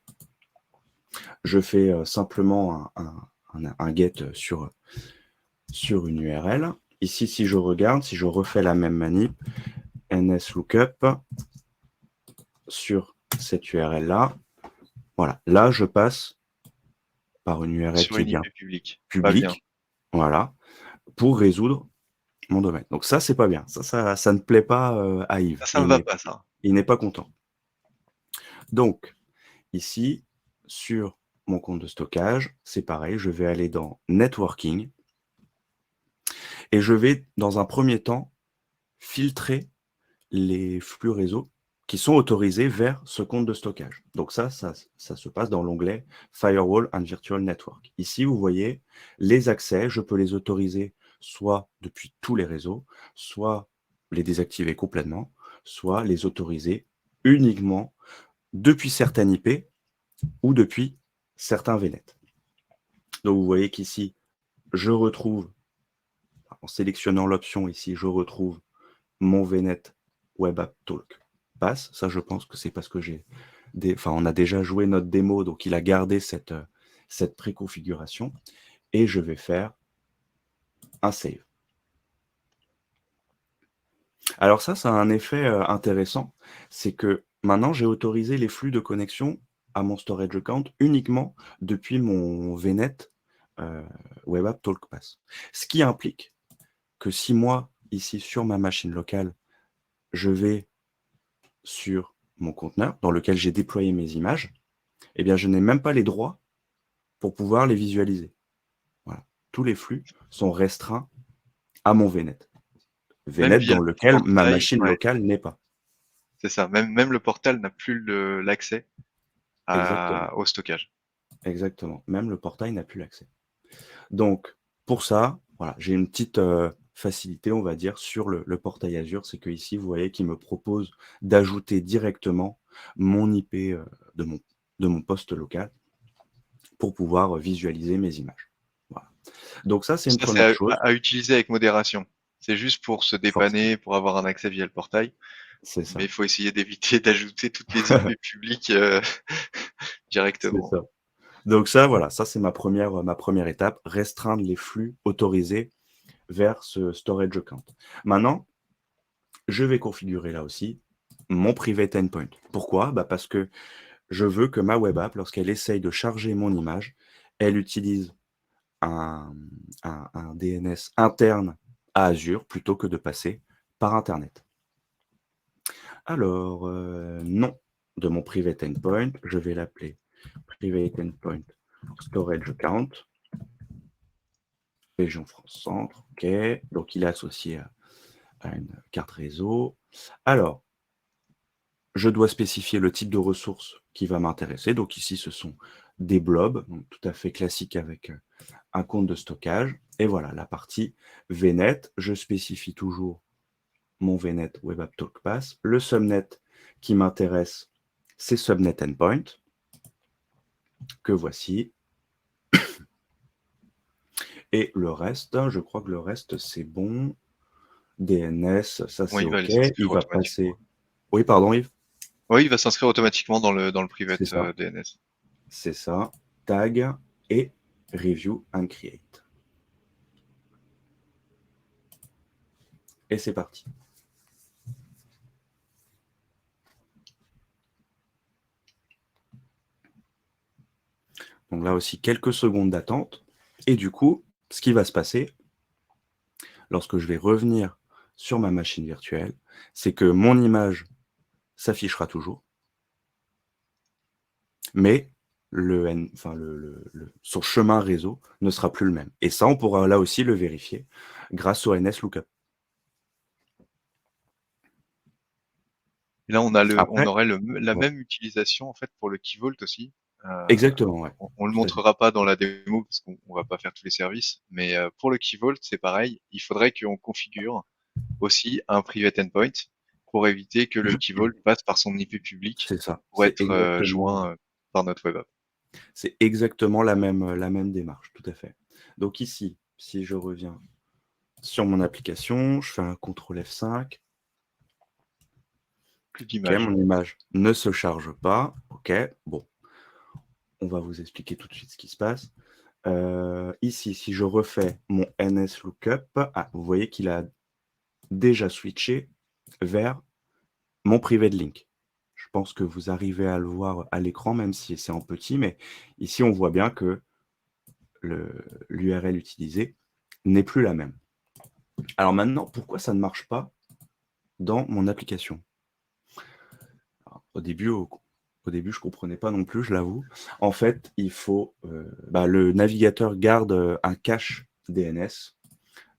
Je fais simplement un get sur une URL. Ici, si je regarde, si je refais la même manip, NSLOOKUP sur cette URL-là, voilà. Là, je passe par une URL Sur qui est une bien IP publique. Pas bien. publique, voilà, pour résoudre mon domaine. Donc ça, c'est pas bien. Ça ne plaît pas à Yves. Ça ne va pas, ça. Il n'est pas content. Donc, ici, sur mon compte de stockage, c'est pareil, je vais aller dans Networking et je vais, dans un premier temps, filtrer les flux réseau qui sont autorisés vers ce compte de stockage. Donc ça se passe dans l'onglet Firewall and Virtual Network. Ici, vous voyez les accès, je peux les autoriser soit depuis tous les réseaux, soit les désactiver complètement, soit les autoriser uniquement depuis certaines IP ou depuis certains VNet. Donc vous voyez qu'ici, je retrouve, en sélectionnant l'option ici, je retrouve mon VNet Web App Talk Pass. Ça, je pense que c'est parce que on a déjà joué notre démo, donc il a gardé cette préconfiguration. Et je vais faire un save. Alors ça a un effet intéressant, c'est que maintenant, j'ai autorisé les flux de connexion à mon storage account uniquement depuis mon VNet Web App Talk Pass. Ce qui implique que si moi, ici, sur ma machine locale, je vais sur mon conteneur dans lequel j'ai déployé mes images, eh bien, je n'ai même pas les droits pour pouvoir les visualiser. Voilà. Tous les flux sont restreints à mon VNet. Même VNet via dans le lequel ma portail, machine ouais, locale n'est pas. c'est ça. Même le portal n'a plus l'accès Exactement. au stockage. Exactement. Même le portail n'a plus l'accès. Donc, pour ça, voilà, j'ai une petite facilité, on va dire, sur le portail Azure. C'est que ici, vous voyez qu'il me propose d'ajouter directement mon IP de mon poste local pour pouvoir visualiser mes images. Voilà. Donc ça, c'est une Ça, c'est première chose. à utiliser avec modération. C'est juste pour se Forcément. dépanner, pour avoir un accès via le portail. C'est Mais ça. il faut essayer d'éviter d'ajouter toutes les IP publiques C'est directement. ça. Donc ça, voilà, ça c'est ma première étape, restreindre les flux autorisés vers ce storage account. Maintenant, je vais configurer là aussi mon private endpoint. Pourquoi? Parce que je veux que ma web app, lorsqu'elle essaye de charger mon image, elle utilise un, un DNS interne à Azure plutôt que de passer par Internet. Alors, nom de mon private endpoint, je vais l'appeler private endpoint storage account, région France Centre, ok. Donc, il est associé à une carte réseau. Alors, je dois spécifier le type de ressources qui va m'intéresser. Donc ici, ce sont des blobs, donc tout à fait classique avec un compte de stockage. Et voilà, la partie VNet, je spécifie toujours mon VNet Web App Talk Pass. Le subnet qui m'intéresse, c'est subnet endpoint, que voici. Et le reste, je crois que le reste, c'est bon. DNS, ça Oui, c'est il va OK. aller s'inscrire Il va automatiquement. passer. Oui, pardon, Yves. Oui, il va s'inscrire automatiquement dans le C'est private ça. DNS. C'est ça. Tag et review and create. Et c'est parti. Donc là aussi, quelques secondes d'attente. Et du coup, ce qui va se passer, lorsque je vais revenir sur ma machine virtuelle, c'est que mon image s'affichera toujours, mais son chemin réseau ne sera plus le même. Et ça, on pourra là aussi le vérifier grâce au NSLookup. Et là, on Après, aurait la ouais, même utilisation en fait pour le Key Vault aussi. Euh, exactement, ouais, on le tout à fait. montrera pas dans la démo parce qu'on va pas faire tous les services, mais pour le Key Vault, c'est pareil. Il faudrait qu'on configure aussi un private endpoint pour éviter que le Key Vault passe par son IP public C'est ça, pour être joint par notre web app. c'est exactement la même démarche, tout à fait. Donc ici, si je reviens sur mon application, je fais un CTRL F5. Plus OK, d'image. mon image ne se charge pas. OK, bon, on va vous expliquer tout de suite ce qui se passe. Ici, si je refais mon NSLookup, vous voyez qu'il a déjà switché vers mon private link. Je pense que vous arrivez à le voir à l'écran, même si c'est en petit, mais ici, on voit bien que l'URL utilisée n'est plus la même. Alors maintenant, pourquoi ça ne marche pas dans mon application? Alors, au début, je ne comprenais pas non plus, je l'avoue. En fait, il faut le navigateur garde un cache DNS,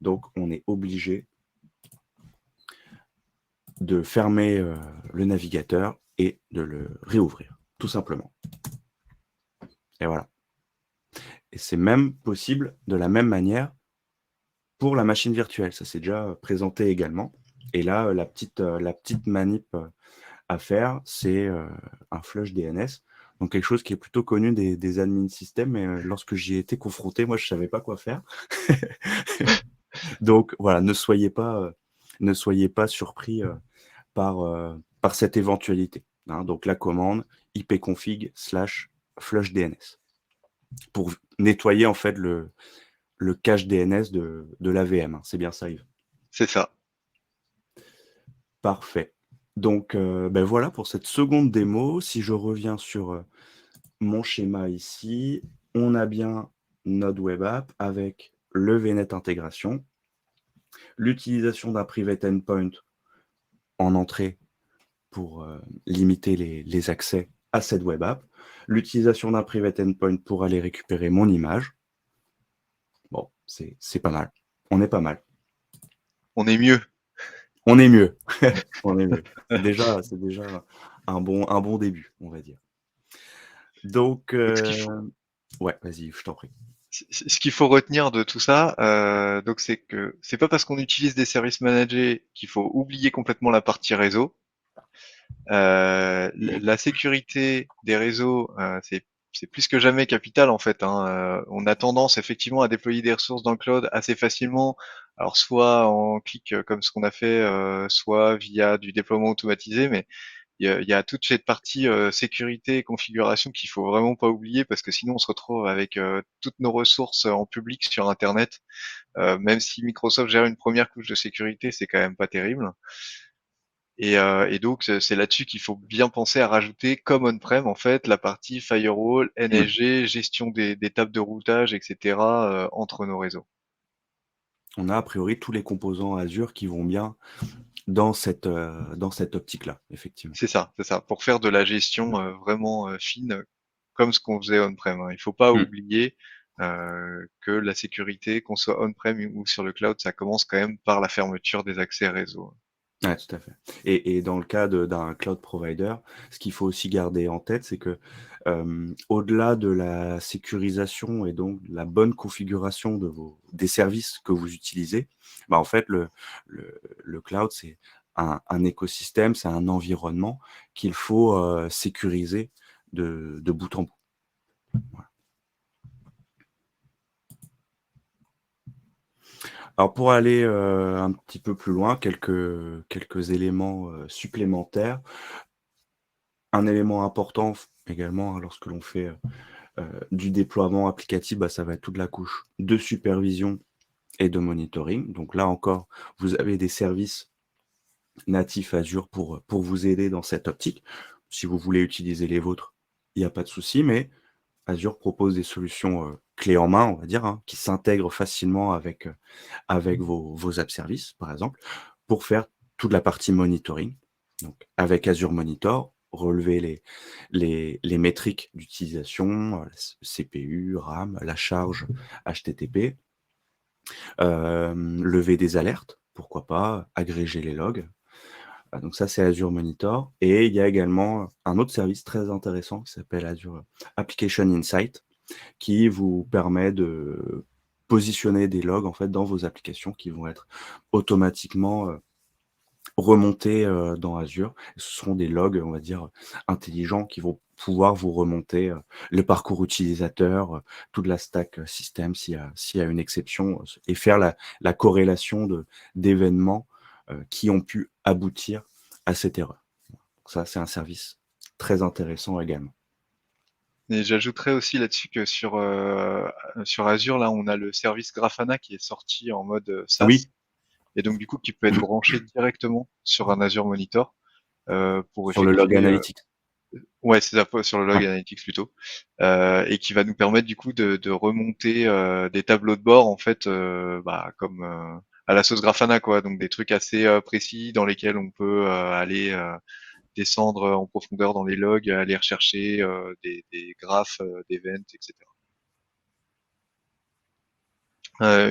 donc on est obligé de fermer le navigateur et de le réouvrir, tout simplement. Et voilà. Et c'est même possible de la même manière pour la machine virtuelle. Ça s'est déjà présenté également. Et là, la petite manip à faire, c'est un flush DNS. Donc quelque chose qui est plutôt connu des admin systèmes, mais lorsque j'y ai été confronté, moi, je ne savais pas quoi faire. Donc voilà, ne soyez pas surpris par cette éventualité. Hein. Donc la commande ipconfig/flush DNS pour nettoyer en fait le cache DNS de la VM. Hein. C'est bien ça, Yves. C'est ça. Parfait. Donc voilà pour cette seconde démo. Si je reviens sur mon schéma ici, on a bien Node Web App avec le VNet intégration, l'utilisation d'un private endpoint en entrée pour limiter les accès à cette web app, l'utilisation d'un private endpoint pour aller récupérer mon image. Bon, c'est pas mal. On est pas mal. On est mieux. On est mieux. On est mieux. C'est déjà un bon début, on va dire. Donc, Donc, ce qu'il faut, ouais, vas-y, je t'en prie. ce qu'il faut retenir de tout ça, donc c'est que c'est pas parce qu'on utilise des services managés qu'il faut oublier complètement la partie réseau. La sécurité des réseaux, c'est plus que jamais capital en fait. Hein. On a tendance effectivement à déployer des ressources dans le cloud assez facilement. Alors soit en clic comme ce qu'on a fait, soit via du déploiement automatisé, mais il y a toute cette partie sécurité et configuration qu'il faut vraiment pas oublier parce que sinon on se retrouve avec toutes nos ressources en public sur Internet. Même si Microsoft gère une première couche de sécurité, c'est quand même pas terrible. Et donc c'est là-dessus qu'il faut bien penser à rajouter comme on-prem en fait la partie firewall, Mm. NSG, gestion des tables de routage, etc. Entre nos réseaux. On a a priori tous les composants Azure qui vont bien dans cette optique-là, effectivement. C'est ça, pour faire de la gestion vraiment fine, comme ce qu'on faisait on-prem. Hein. Il faut pas Mm. oublier que la sécurité, qu'on soit on-prem ou sur le cloud, ça commence quand même par la fermeture des accès réseau. Ouais, tout à fait. Et dans le cas d'un cloud provider, ce qu'il faut aussi garder en tête, c'est que, au-delà de la sécurisation et donc de la bonne configuration des services que vous utilisez, bah, en fait, le cloud, c'est un écosystème, c'est un environnement qu'il faut, sécuriser de bout en bout. Voilà. Alors pour aller, un petit peu plus loin, quelques éléments, supplémentaires. Un élément important également, hein, lorsque l'on fait, du déploiement applicatif, bah, ça va être toute la couche de supervision et de monitoring. Donc là encore, vous avez des services natifs Azure pour vous aider dans cette optique. Si vous voulez utiliser les vôtres, il y a pas de souci, mais Azure propose des solutions, clés en main, on va dire, hein, qui s'intègrent facilement avec vos app services, par exemple, pour faire toute la partie monitoring. Donc avec Azure Monitor, relever les métriques d'utilisation, CPU, RAM, la charge HTTP, lever des alertes, pourquoi pas, agréger les logs. Donc ça, c'est Azure Monitor et il y a également un autre service très intéressant qui s'appelle Azure Application Insight, qui vous permet de positionner des logs, en fait, dans vos applications qui vont être automatiquement, remontés, dans Azure. Ce seront des logs, on va dire, intelligents qui vont pouvoir vous remonter, le parcours utilisateur, toute la stack, système s'il y a une exception, et faire la corrélation d'événements, qui ont pu aboutir à cette erreur. Donc ça, c'est un service très intéressant également. Et j'ajouterais aussi là-dessus que sur Azure, là, on a le service Grafana qui est sorti en mode SaaS, Oui, et donc du coup qui peut être branché directement sur un Azure Monitor pour sur le log effectuer analytics. ouais, c'est ça, sur le log Ouais. analytics plutôt, et qui va nous permettre du coup de remonter des tableaux de bord en fait, bah, comme à la sauce Grafana quoi, donc des trucs assez précis dans lesquels on peut aller descendre en profondeur dans les logs, aller rechercher des graphes, d'events, etc.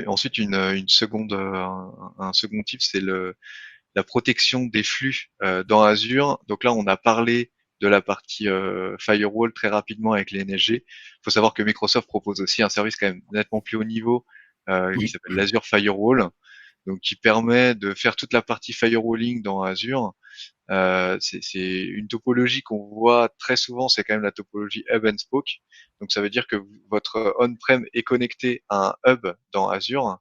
Ensuite, une seconde, un second type, c'est la protection des flux dans Azure. Donc là, on a parlé de la partie firewall très rapidement avec les NSG. Il faut savoir que Microsoft propose aussi un service quand même nettement plus haut niveau qui Oui. s'appelle l'Azure Firewall, donc qui permet de faire toute la partie firewalling dans Azure. C'est une topologie qu'on voit très souvent, c'est quand même la topologie hub and spoke. Donc ça veut dire que votre on-prem est connecté à un hub dans Azure.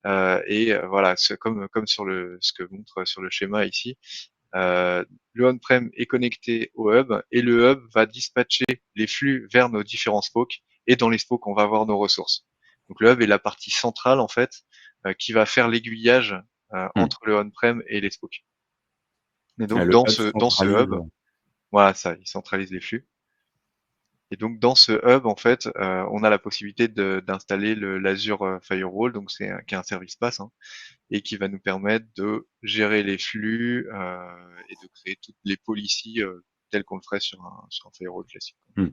Et voilà, comme sur ce que montre sur le schéma ici, le on-prem est connecté au hub et le hub va dispatcher les flux vers nos différents spokes et dans les spokes, on va avoir nos ressources. Donc le hub est la partie centrale en fait qui va faire l'aiguillage Mmh. entre le on-prem et les spokes. Et donc Le hub dans ce centralise, hub, voilà ça, il centralise les flux. Et donc dans ce hub, en fait, on a la possibilité d'installer l'Azure Firewall, donc qui est un service PaaS, hein, et qui va nous permettre de gérer les flux et de créer toutes les policies telles qu'on le ferait sur un firewall classique. mmh.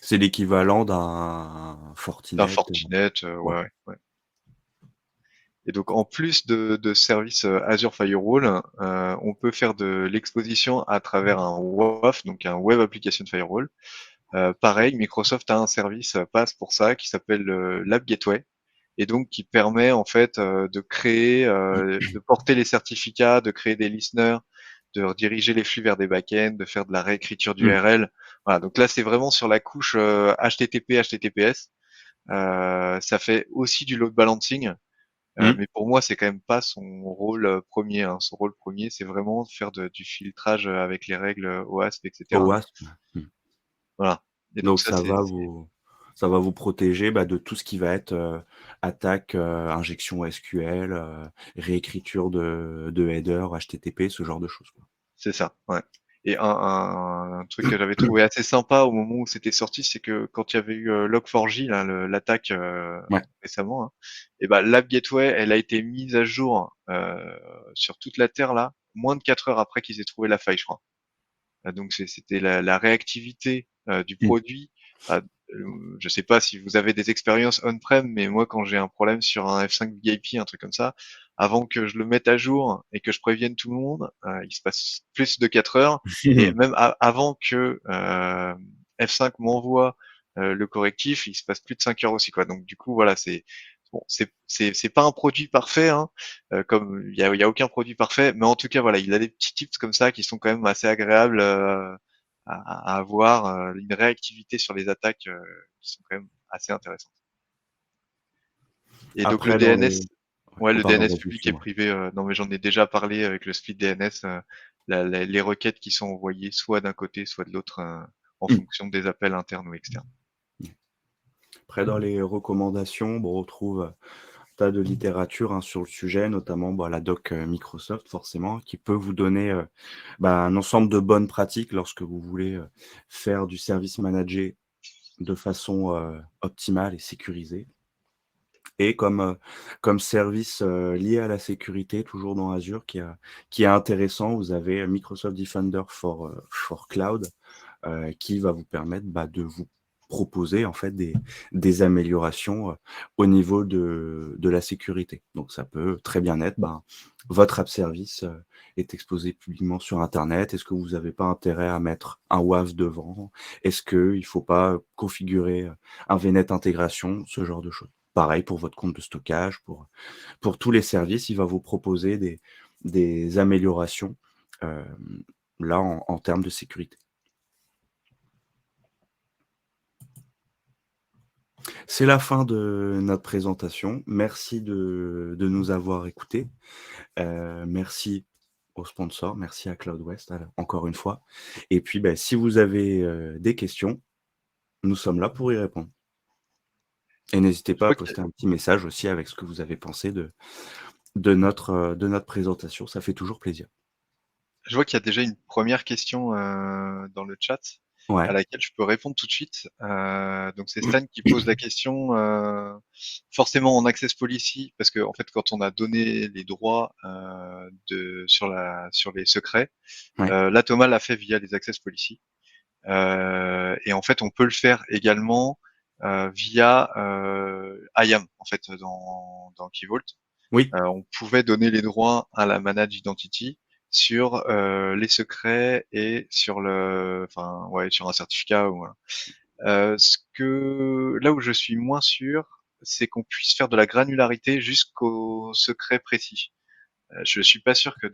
C'est l'équivalent d'un D'un Fortinet, Fortinet, ouais. ouais, ouais, ouais. Et donc en plus de service Azure Firewall, on peut faire de l'exposition à travers un WAF, donc un Web Application Firewall. Pareil, Microsoft a un service PaaS pour ça qui s'appelle l'App Gateway et donc qui permet en fait de créer, de porter les certificats, de créer des listeners, de rediriger les flux vers des backends, de faire de la réécriture Mmh. d'URL. Voilà, donc là c'est vraiment sur la couche HTTP, HTTPS. Ça fait aussi du load balancing, Mmh. mais pour moi c'est quand même pas son rôle premier. Hein. Son rôle premier c'est vraiment de faire du filtrage avec les règles OASP, etc. OWASP. Mmh. Voilà. Et donc Donc ça ça va vous protéger, bah, de tout ce qui va être, attaque, injection SQL, réécriture de header HTTP, ce genre de choses, quoi. c'est ça, ouais. Et un truc que j'avais trouvé assez sympa au moment où c'était sorti, c'est que quand il y avait eu Log4j, là, l'attaque Ouais. récemment, hein, et ben l'App Gateway, elle a été mise à jour sur toute la Terre là, moins de 4 heures après qu'ils aient trouvé la faille, je crois. Donc c'était la réactivité du Mmh. produit. Je sais pas si vous avez des expériences on-prem, mais moi quand j'ai un problème sur un F5 VIP, un truc comme ça, avant que je le mette à jour et que je prévienne tout le monde, il se passe plus de 4 heures. Et même avant que F5 m'envoie le correctif, il se passe plus de 5 heures aussi, quoi. Donc du coup, voilà, c'est bon, c'est pas un produit parfait, hein, comme il y a aucun produit parfait, mais en tout cas, voilà, il a des petits tips comme ça qui sont quand même assez agréables à avoir, une réactivité sur les attaques qui sont quand même assez intéressantes. Et donc le Après dans les DNS, ouais. ouais, Oh le pardon, DNS vas-y, public et excuse-moi. privé, non mais j'en ai déjà parlé avec le split DNS, les requêtes qui sont envoyées soit d'un côté, soit de l'autre, en Mmh. fonction des appels internes ou externes. Après dans les recommandations, bon, on retrouve un tas de littérature, hein, sur le sujet, notamment, bah, la doc, Microsoft forcément, qui peut vous donner, bah, un ensemble de bonnes pratiques lorsque vous voulez, faire du service managé de façon, optimale et sécurisée. Et comme service, lié à la sécurité, toujours dans Azure, qui est intéressant, vous avez Microsoft Defender for Cloud, qui va vous permettre, bah, de vous proposer en fait des améliorations, au niveau de la sécurité. Donc ça peut très bien être, ben, votre app service, est exposé publiquement sur internet. Est-ce que vous avez pas intérêt à mettre un WAF devant? Est-ce qu'il faut pas configurer, un VNet intégration? Ce genre de choses. Pareil pour votre compte de stockage, pour tous les services, il va vous proposer des améliorations, là en termes de sécurité. C'est la fin de notre présentation. Merci de nous avoir écoutés. Merci aux sponsors, merci à CloudWest, encore une fois. Et puis, beh, si vous avez, des questions, nous sommes là pour y répondre. Et n'hésitez Je pas à vois qu'il y a poster un petit message aussi avec ce que vous avez pensé de notre présentation, ça fait toujours plaisir. je vois qu'il y a déjà une première question, dans le chat, à Ouais, laquelle je peux répondre tout de suite. Donc c'est Stan qui pose la question, forcément en access policy, parce que en fait, quand on a donné les droits, sur les secrets, ouais, là, Thomas l'a fait via les access policy. Et en fait, on peut le faire également via IAM, en fait, dans Key Vault. oui, On pouvait donner les droits à la managed identity sur les secrets et sur enfin ouais, sur un certificat ou voilà. Là où je suis moins sûr, c'est qu'on puisse faire de la granularité jusqu'au secret précis. Je suis pas sûr que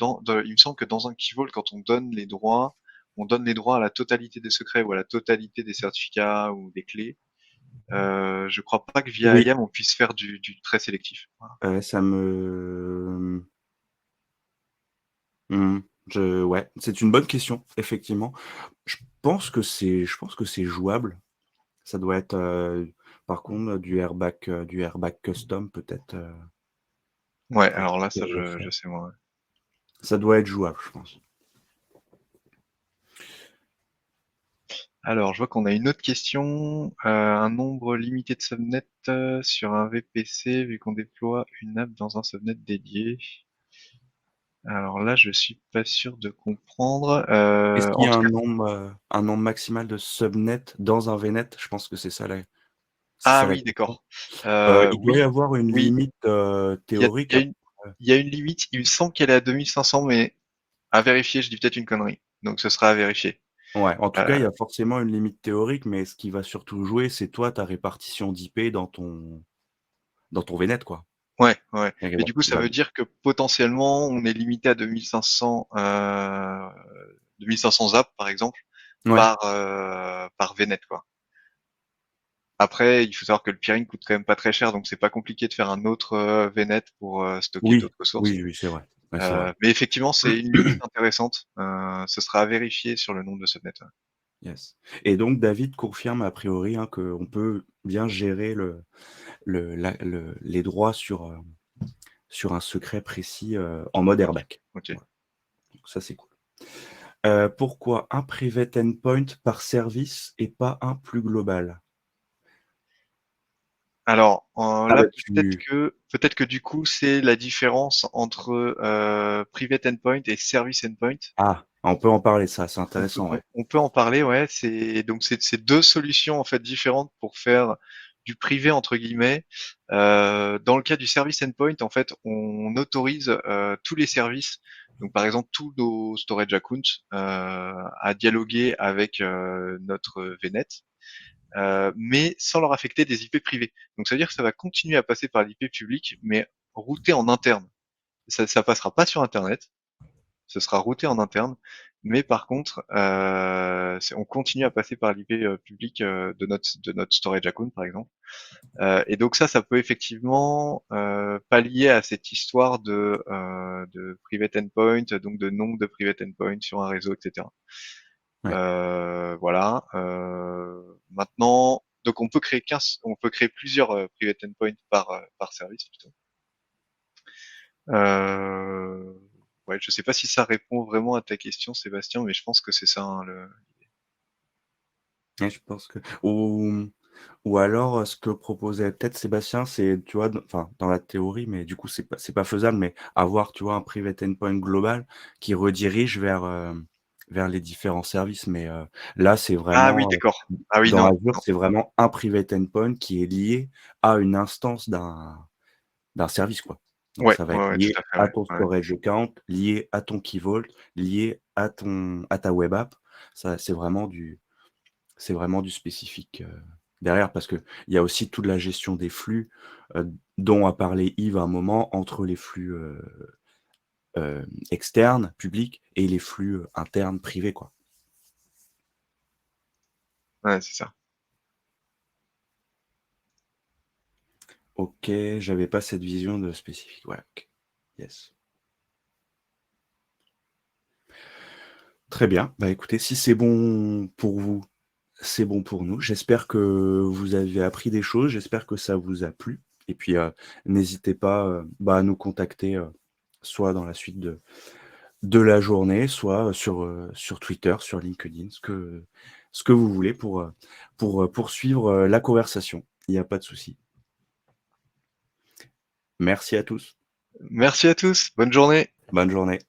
il me semble que dans un key vault, quand on donne les droits à la totalité des secrets ou à la totalité des certificats ou des clés. Je crois pas que via oui, IAM on puisse faire du très sélectif. Voilà. ça me mmh, ouais, c'est une bonne question, effectivement. Je pense que c'est jouable. Ça doit être, par contre, du airbag custom peut-être, Ouais, pour alors là, ça, pouvoir le je faire. sais moins. Ouais. Ça doit être jouable, je pense. Alors, je vois qu'on a une autre question. Un nombre limité de subnets sur un VPC, vu qu'on déploie une app dans un subnet dédié. Alors là, je suis pas sûr de comprendre. Est-ce qu'il y En a tout cas, un nombre maximal de subnets dans un VNet? Je pense que c'est ah ça la oui, question. d'accord. Il doit y Oui, avoir une oui, limite, il théorique y a après, une, il y a une limite. Il me semble qu'elle est à 2500, mais à vérifier. Je dis peut-être une connerie. Donc, ce sera à vérifier. ouais, en tout cas, Euh, il y a forcément une limite théorique, mais ce qui va surtout jouer, c'est toi, ta répartition d'IP dans ton VNet, quoi. Ouais, ouais. Et Mais bon, du coup, ça veut dire que potentiellement, on est limité à 2500 apps, par exemple, ouais, par VNet, quoi. Après, il faut savoir que le peering coûte quand même pas très cher, donc c'est pas compliqué de faire un autre VNet pour stocker oui, d'autres sources. oui, oui, c'est vrai. Ouais, c'est vrai. Mais effectivement, c'est une limite intéressante. Ce sera à vérifier sur le nombre de subnets. Ouais. Yes. Et donc David confirme a priori, hein, qu'on peut bien gérer les droits sur un secret précis, en mode Ok. airbag. Ok. Voilà, donc ça c'est cool. Pourquoi un private endpoint par service et pas un plus global? Alors Ah là, bah tu peut-être que du coup, c'est la différence entre private endpoint et service endpoint. on peut en parler ça, c'est intéressant, ouais. On peut en parler, ouais. C'est deux solutions en fait différentes pour faire du privé entre guillemets. Dans le cas du service endpoint, en fait, on autorise tous les services, donc par exemple tous nos storage accounts, à dialoguer avec notre VNet, mais sans leur affecter des IP privés. Donc ça veut dire que ça va continuer à passer par l'IP public, mais routé en interne. Ça passera pas sur Internet, ce sera routé en interne, mais par contre, on continue à passer par l'IP public de notre storage account, par exemple. Et donc ça peut effectivement pallier à cette histoire de private endpoint, donc de nombre de private endpoint sur un réseau, etc. Ouais. Voilà. Maintenant, donc on peut créer plusieurs private endpoints par service plutôt. Ouais, je sais pas si ça répond vraiment à ta question, Sébastien, mais je pense que c'est ça, hein, Ouais, je pense que ou alors, ce que proposait peut-être Sébastien, c'est, tu vois, enfin, dans la théorie, mais du coup, c'est pas faisable, mais avoir, tu vois, un private endpoint global qui redirige vers les différents services. Mais, là, c'est Ah oui, vraiment, d'accord. Ah oui, dans non, Azure, non. c'est vraiment un private endpoint qui est lié à une instance d'un service, quoi. Donc Ouais, ça va ouais, être ouais, tout lié à fait, à ouais. ton Ouais. storage account, lié à ton Key Vault, lié à ta web app. Ça, c'est vraiment du spécifique, derrière, parce qu'il y a aussi toute la gestion des flux, dont a parlé Yves à un moment, entre les flux, externes, publics, et les flux, internes, privés, quoi. Ouais, c'est ça. OK, j'avais pas cette vision de spécifique. Ouais, OK. Yes. Très bien. Bah, écoutez, si c'est bon pour vous, c'est bon pour nous. J'espère que vous avez appris des choses, j'espère que ça vous a plu, et puis, n'hésitez pas, bah, à nous contacter, soit dans la suite de la journée, soit sur Twitter, sur LinkedIn, ce que vous voulez pour poursuivre la conversation. Il n'y a pas de souci. Merci à tous. Merci à tous. Bonne journée. Bonne journée.